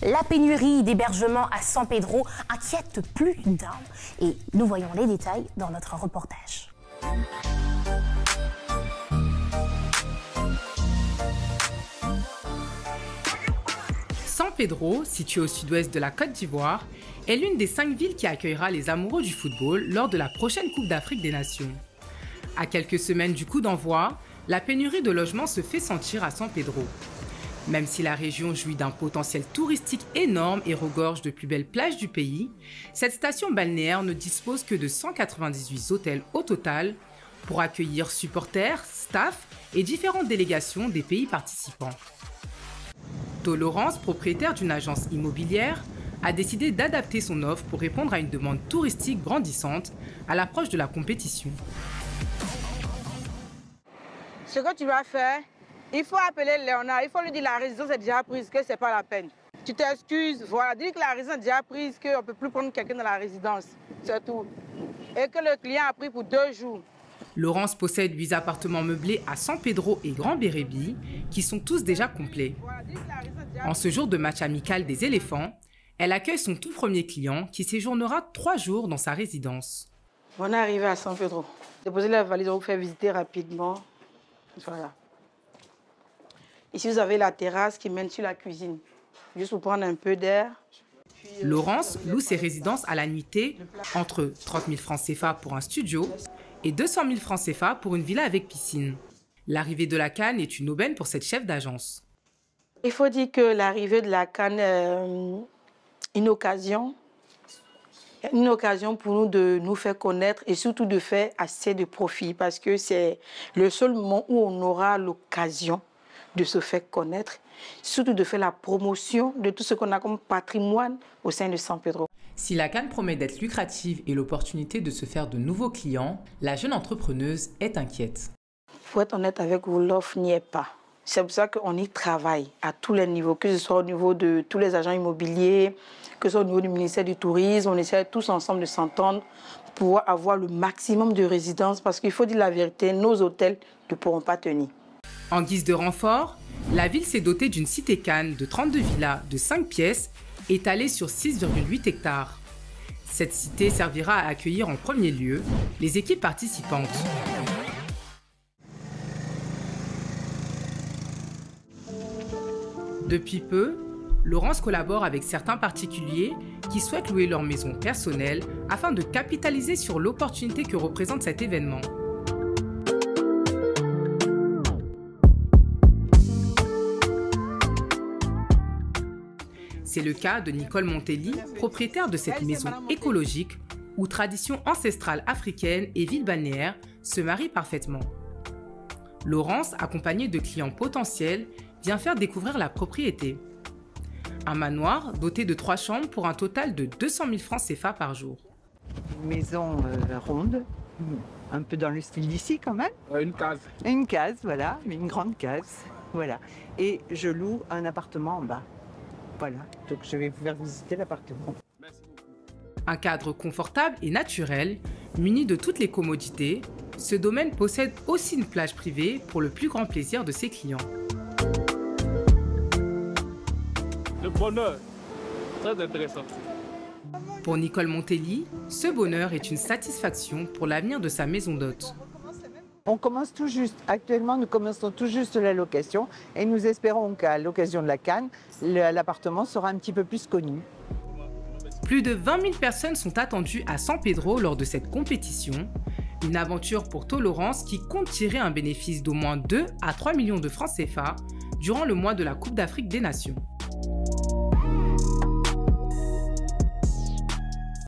La pénurie d'hébergement à San Pedro inquiète plus d'un. Et nous voyons les détails dans notre reportage. San Pedro, situé au sud-ouest de la Côte d'Ivoire, est l'une des 5 villes qui accueillera les amoureux du football lors de la prochaine Coupe d'Afrique des Nations. À quelques semaines du coup d'envoi, la pénurie de logements se fait sentir à San Pedro. Même si la région jouit d'un potentiel touristique énorme et regorge de plus belles plages du pays, cette station balnéaire ne dispose que de 198 hôtels au total pour accueillir supporters, staff et différentes délégations des pays participants. Laurence, propriétaire d'une agence immobilière, a décidé d'adapter son offre pour répondre à une demande touristique grandissante à l'approche de la compétition. Ce que tu vas faire, il faut appeler Léonard, il faut lui dire la résidence est déjà prise, que c'est pas la peine. Tu t'excuses, voilà, dis que la résidence est déjà prise, qu'on ne peut plus prendre quelqu'un dans la résidence, c'est tout. Et que le client a pris pour 2 jours. Laurence possède 8 appartements meublés à San Pedro et Grand Bérébi, qui sont tous déjà complets. En ce jour de match amical des éléphants, elle accueille son tout premier client qui séjournera 3 jours dans sa résidence. On est arrivé à San Pedro. Déposez la valise, on va vous faire visiter rapidement. Voilà. Ici, vous avez la terrasse qui mène sur la cuisine. Juste pour prendre un peu d'air. Laurence loue ses résidences à la nuitée entre 30 000 francs CFA pour un studio et 200 000 francs CFA pour une villa avec piscine. L'arrivée de la CAN est une aubaine pour cette chef d'agence. Il faut dire que l'arrivée de la CAN est une occasion pour nous de nous faire connaître et surtout de faire assez de profit parce que c'est le seul moment où on aura l'occasion de se faire connaître, surtout de faire la promotion de tout ce qu'on a comme patrimoine au sein de San Pedro. Si la CAN promet d'être lucrative et l'opportunité de se faire de nouveaux clients, la jeune entrepreneuse est inquiète. Pour être honnête avec vous, l'offre n'y est pas. C'est pour ça qu'on y travaille à tous les niveaux, que ce soit au niveau de tous les agents immobiliers, que ce soit au niveau du ministère du Tourisme. On essaie tous ensemble de s'entendre pour avoir le maximum de résidences parce qu'il faut dire la vérité, nos hôtels ne pourront pas tenir. En guise de renfort, la ville s'est dotée d'une cité CAN de 32 villas de 5 pièces étalée sur 6,8 hectares. Cette cité servira à accueillir en premier lieu les équipes participantes. Depuis peu, Laurence collabore avec certains particuliers qui souhaitent louer leur maison personnelle afin de capitaliser sur l'opportunité que représente cet événement. C'est le cas de Nicole Montelli, propriétaire de cette maison écologique où tradition ancestrale africaine et ville balnéaire se marient parfaitement. Laurence, accompagnée de clients potentiels, vient faire découvrir la propriété. Un manoir doté de 3 chambres pour un total de 200 000 francs CFA par jour. Une maison ronde, un peu dans le style d'ici quand même. Une case. Une case, voilà, mais une grande case, voilà. Et je loue un appartement en bas. Voilà, donc je vais vous faire visiter l'appartement. Un cadre confortable et naturel, muni de toutes les commodités, ce domaine possède aussi une plage privée pour le plus grand plaisir de ses clients. Le bonheur, très intéressant. Pour Nicole Montelli, ce bonheur est une satisfaction pour l'avenir de sa maison d'hôte. On commence tout juste, actuellement nous commençons tout juste la location et nous espérons qu'à l'occasion de la CAN, l'appartement sera un petit peu plus connu. Plus de 20 000 personnes sont attendues à San Pedro lors de cette compétition. Une aventure pour Laurence qui compte tirer un bénéfice d'au moins 2 à 3 millions de francs CFA durant le mois de la Coupe d'Afrique des Nations.